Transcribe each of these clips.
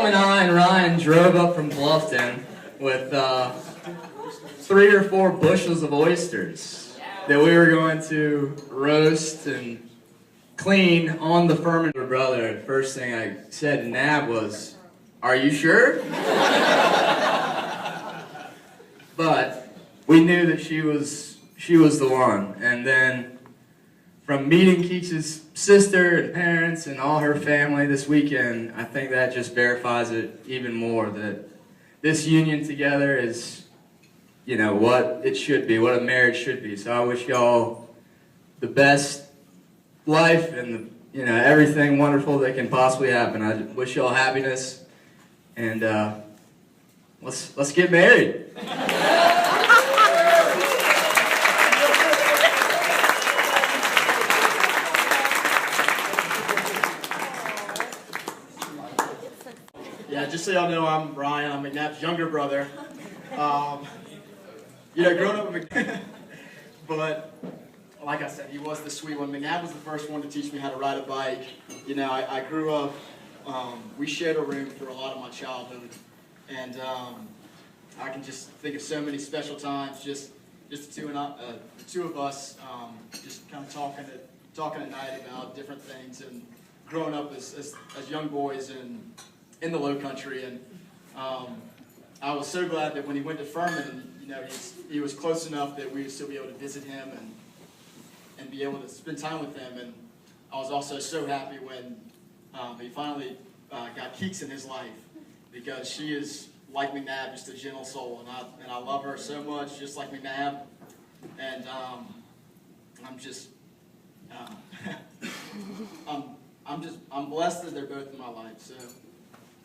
Mom and I and Ryan drove up from Bluffton with 3 or 4 bushels of oysters that we were going to roast and clean on the fermenter. Brother, first thing I said to Nab was, "Are you sure?" But we knew that she was the one. And then from meeting Kiks' sister and parents and all her family this weekend, I think that just verifies it even more, that this union together is, you know, what it should be, what a marriage should be. So I wish y'all the best life and, you know, everything wonderful that can possibly happen. I wish y'all happiness, and let's get married. Yeah, just so y'all know, I'm Ryan. I'm McNab's younger brother. You know, growing up with McNab, but like I said, he was the sweet one. McNab was the first one to teach me how to ride a bike. You know, I grew up, we shared a room for a lot of my childhood, and I can just think of so many special times, just the two of us, just kind of talking at night about different things, and growing up as young boys in the Low Country. And I was so glad that when he went to Furman, you know, he was close enough that we would still be able to visit him and be able to spend time with him. And I was also so happy when he finally got Kiks in his life, because she is, like McNab, just a gentle soul, and I love her so much, just like McNab. And I'm blessed that they're both in my life. So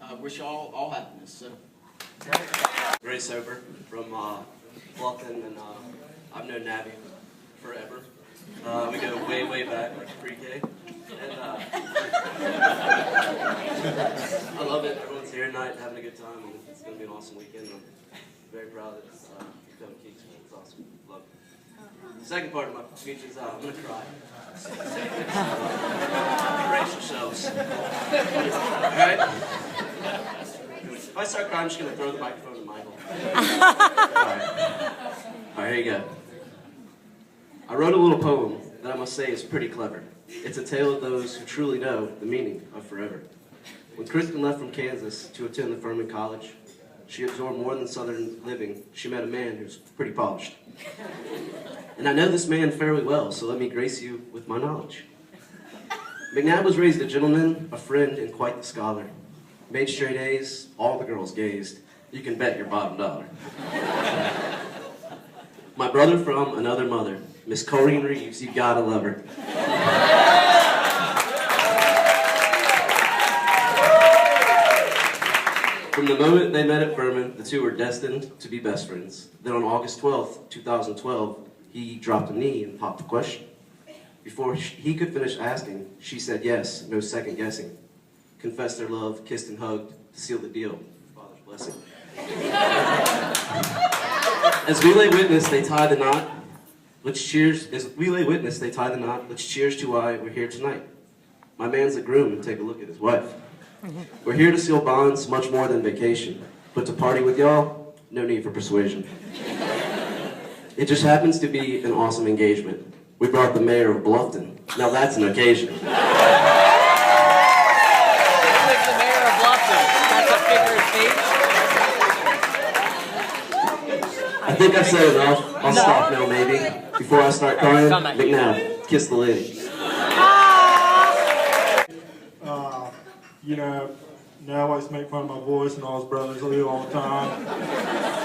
I wish y'all all happiness. So. Ray Sober from Bluffton, and I've known Nabby forever. We go way, way back, like pre-K. And I love it. Everyone's here tonight, having a good time, and it's going to be an awesome weekend. I'm very proud that it's become Kiks. It's awesome. Love it. The second part of my speech is I'm going to cry. Brace yourselves. Alright? If I start crying, I'm just going to throw the microphone to Michael. Alright, here you go. I wrote a little poem that I must say is pretty clever. It's a tale of those who truly know the meaning of forever. When Kristen left from Kansas to attend the Furman College, she absorbed more than Southern living. She met a man who's pretty polished. And I know this man fairly well, so let me grace you with my knowledge. McNab was raised a gentleman, a friend, and quite the scholar. Made straight A's, all the girls gazed. You can bet your bottom dollar. My brother from another mother, Miss Corrine Reeves, you gotta love her. From the moment they met at Furman, the two were destined to be best friends. Then on August 12th, 2012, he dropped a knee and popped the question. Before he could finish asking, she said yes, no second guessing. Confessed their love, kissed and hugged to seal the deal. Father's blessing. As we lay witness, they tie the knot. Let's cheers. As we lay witness, they tie the knot. Let's cheers to why we're here tonight. My man's a groom, and take a look at his wife. We're here to seal bonds, much more than vacation. But to party with y'all, no need for persuasion. It just happens to be an awesome engagement. We brought the mayor of Bluffton. Now that's an occasion. I think I've said enough. I'll stop now, maybe. Before I start crying, McNab, kiss the lady. You know, now I always make fun of my voice and all his brothers do all the time.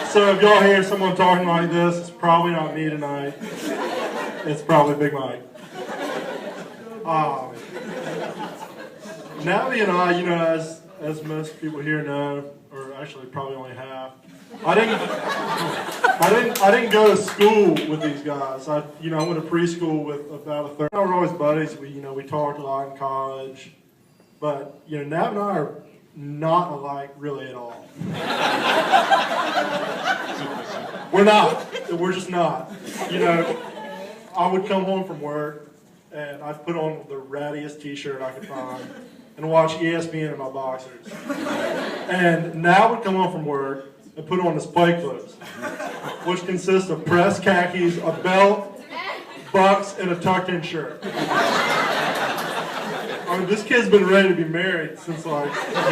So if y'all hear someone talking like this, it's probably not me tonight. It's probably Big Mike. Nabby and I, you know, as most people here know, or actually probably only half, I didn't go to school with these guys. I went to preschool with about a third. We were always buddies. We talked a lot in college. But, Nab and I are not alike really at all. We're not. We're just not. I would come home from work and I'd put on the rattiest t-shirt I could find and watch ESPN in my boxers. And Nat would come home from work and put on his play clothes, which consists of pressed khakis, a belt, bucks, and a tucked-in shirt. I mean, this kid's been ready to be married since like he was 12.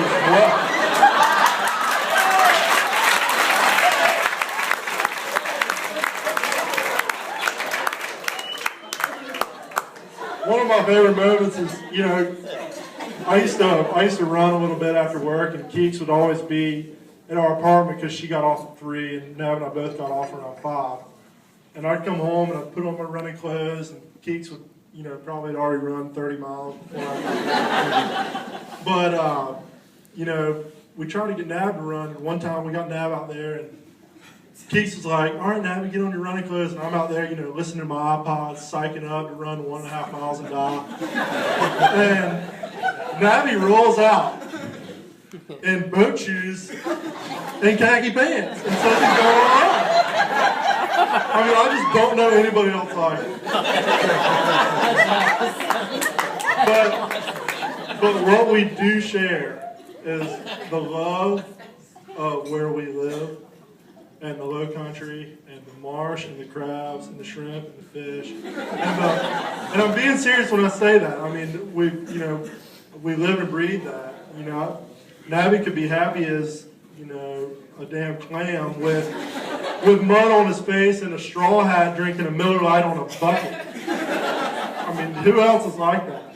One of my favorite moments is, you know, I used to run a little bit after work, and Kiks would always be in our apartment because she got off at 3, and Nav and I both got off around 5. And I'd come home and I'd put on my running clothes, and Kiks would, you know, probably had already run 30 miles before I But, you know, we tried to get Nav to run, and one time we got Nav out there, and Kiks was like, all right, Nav, get on your running clothes, and I'm out there, you know, listening to my iPod, psyching up to run 1.5 miles and die. And Nabby rolls out in boat shoes and khaki pants and says he's going around. I mean, I just don't know anybody else like it. But what we do share is the love of where we live and the low country and the marsh and the crabs and the shrimp and the fish. And I'm being serious when I say that. I mean, we live and breathe that. You know, Nabby could be happy as, you know, a damn clam with mud on his face and a straw hat drinking a Miller Lite on a bucket. I mean, who else is like that?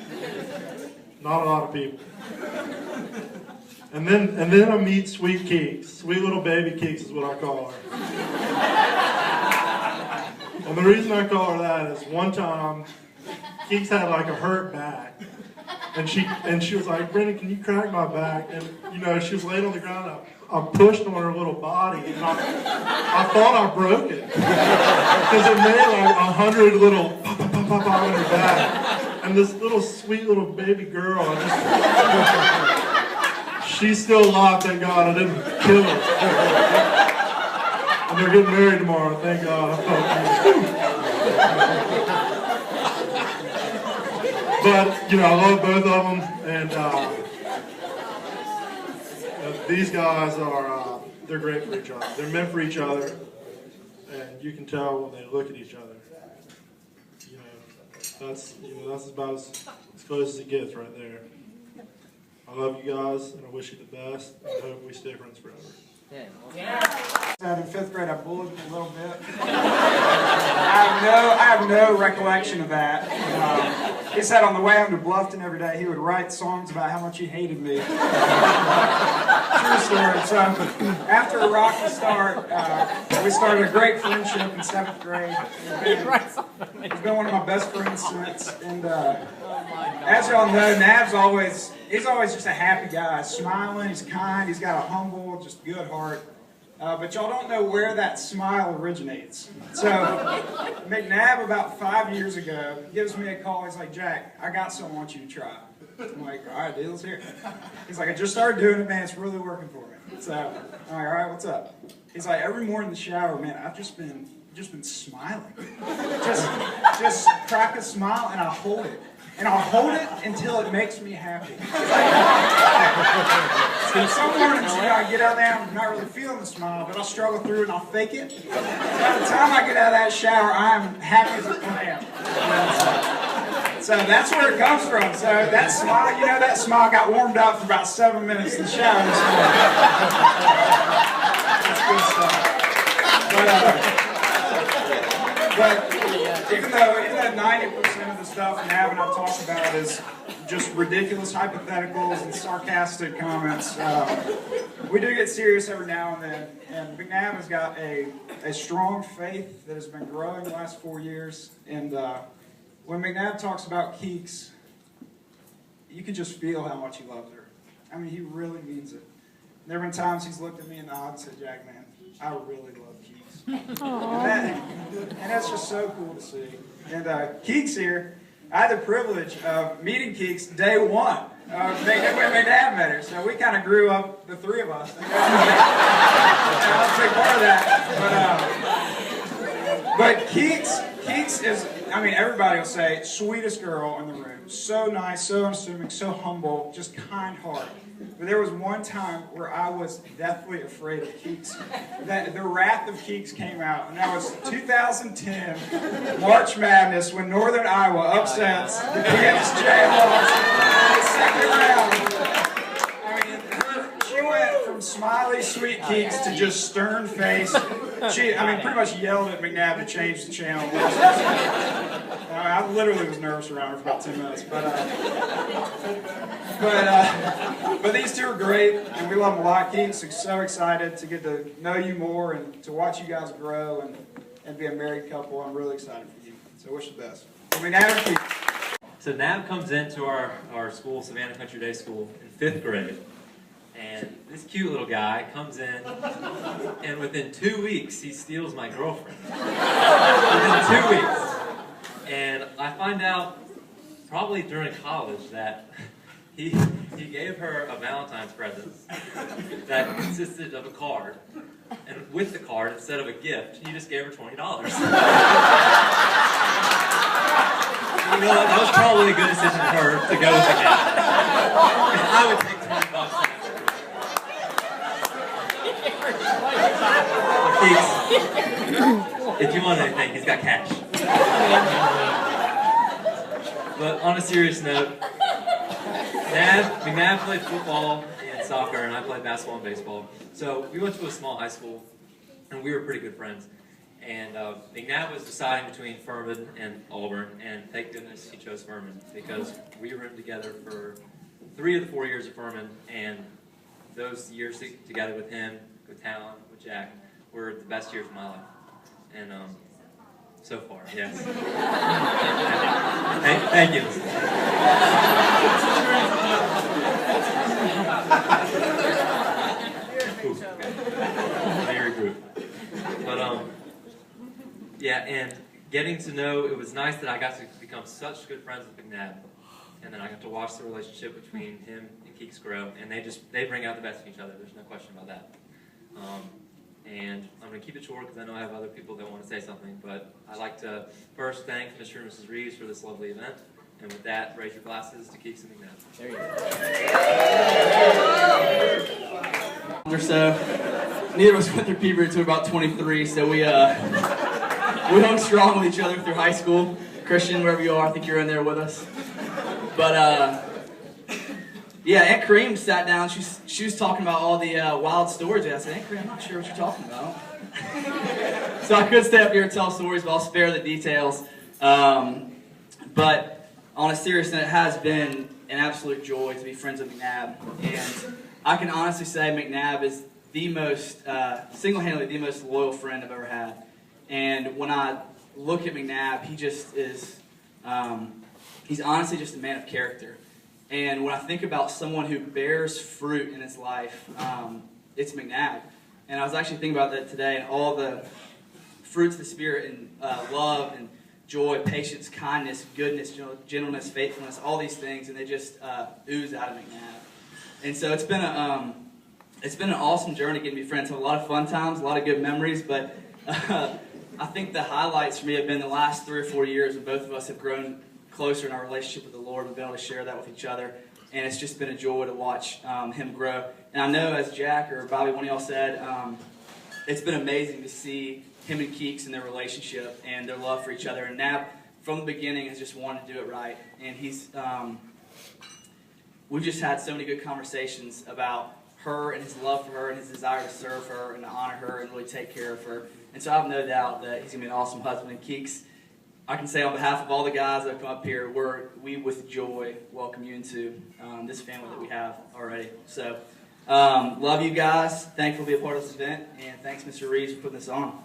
Not a lot of people. And then I meet Sweet Kiks. Sweet little baby Kiks is what I call her. And the reason I call her that is one time Kiks had like a hurt back. And she was like, Brendan, can you crack my back? And you know, she was laying on the ground. I pushed on her little body, and I thought I broke it because it made like 100 little pop pop pop pop on her back. And this little sweet little baby girl, she's still alive, thank God. I didn't kill her. And they're getting married tomorrow, thank God. But, you know, I love both of them, and these guys are, they're great for each other. They're meant for each other, and you can tell when they look at each other. You know, that's about as close as it gets right there. I love you guys, and I wish you the best, and I hope we stay friends forever. In 5th grade, I bullied him a little bit. I have no recollection of that. He said on the way home to Bluffton every day, he would write songs about how much he hated me. True story. So after a rocky start, we started a great friendship in 7th grade. He's been one of my best friends since. And as y'all know, Nav's he's always just a happy guy, smiling, he's kind, he's got a humble, just good heart. But y'all don't know where that smile originates. So McNab, about 5 years ago, gives me a call. He's like, Jack, I got something I want you to try. I'm like, all right, dude, let's hear it. He's like, I just started doing it, man. It's really working for me. So I'm like, all right, what's up? He's like, every morning in the shower, man, I've just been smiling. Just crack a smile, and I hold it. And I'll hold it until it makes me happy. So some mornings, you know, I get out there, I'm not really feeling the smile, but I'll struggle through it and I'll fake it. By the time I get out of that shower, I'm happy as a clam. So that's where it comes from. So that smile, you know, that smile got warmed up for about 7 minutes in the shower this morning. That's good stuff. But even though 90% of the stuff Nav and I talk about is just ridiculous hypotheticals and sarcastic comments, we do get serious every now and then. And McNab has got a strong faith that has been growing the last 4 years. And when McNab talks about Kiks, you can just feel how much he loves her. I mean, he really means it. There have been times he's looked at me in the eye and said, Jack, man, I really love Kiks. And that's just so cool to see. And Kiks here, I had the privilege of meeting Kiks day one when McNab met her. So we kind of grew up, the three of us. I was a big part of that. But Kiks is, I mean, everybody will say, sweetest girl in the room. So nice, so unassuming, so humble, just kind heart. But there was one time where I was deathly afraid of Kiks. That the wrath of Kiks came out, and that was 2010 March Madness when Northern Iowa upsets the Kansas Jayhawks in the second round. I mean, she went from smiley, sweet Kiks to just stern face. Pretty much yelled at McNab to change the channel. I literally was nervous around her for about 10 minutes. But these two are great, and we love them a lot. Kiks, so excited to get to know you more and to watch you guys grow and be a married couple. I'm really excited for you. So wish the best. McNab and Kiks. So Nab comes into our school, Savannah Country Day School, in 5th grade. And this cute little guy comes in, and within 2 weeks, he steals my girlfriend. Within 2 weeks. And I find out, probably during college, that he gave her a Valentine's present that consisted of a card. And with the card, instead of a gift, he just gave her $20. You know, that was probably a good decision for her to go with the gift. I would take $20. If you want anything, he's got cash. But on a serious note, McNab played football and soccer, and I played basketball and baseball. So we went to a small high school, and we were pretty good friends. And McNab was deciding between Furman and Auburn, and thank goodness he chose Furman, because we were in together for 3 of the 4 years of Furman, and those years together with him, with Talon, with Jack, were the best years of my life. And so far, yes. Thank you. Very group. But yeah, and getting to know, it was nice that I got to become such good friends with McNab, and then I got to watch the relationship between him and Kiks grow, and they bring out the best in each other. There's no question about that. And I'm going to keep it short because I know I have other people that want to say something, but I'd like to first thank Mr. and Mrs. Reeves for this lovely event. And with that, raise your glasses to Kiks and McNab. There you go. So, neither of us went through puberty until about 23, so we hung strong with each other through high school. Christian, wherever you are, I think you're in there with us. But, yeah, Aunt Kareem sat down. She was talking about all the wild stories. And I said, Aunt Kareem, I'm not sure what you're talking about. So I could stay up here and tell stories, but I'll spare the details. But on a serious note, it has been an absolute joy to be friends with McNab. And I can honestly say McNab is the most, single-handedly the most loyal friend I've ever had. And when I look at McNab, he just is, he's honestly just a man of character. And when I think about someone who bears fruit in his life, it's McNab. And I was actually thinking about that today, and all the fruits of the Spirit, and love, and joy, patience, kindness, goodness, gentleness, faithfulness, all these things, and they just ooze out of McNab. And so it's been an awesome journey getting to be friends. So a lot of fun times, a lot of good memories, but I think the highlights for me have been the last 3 or 4 years when both of us have grown closer in our relationship with the Lord. We've been able to share that with each other, and it's just been a joy to watch him grow. And I know, as Jack or Bobby, one of y'all said, it's been amazing to see him and Kiks and their relationship and their love for each other. And Nab, from the beginning, has just wanted to do it right. And we've just had so many good conversations about her and his love for her and his desire to serve her and to honor her and really take care of her. And so I have no doubt that he's going to be an awesome husband. And Kiks, I can say on behalf of all the guys that have come up here, we with joy welcome you into this family that we have already. So, love you guys. Thankful to be a part of this event, and thanks, Mr. Reeves, for putting this on.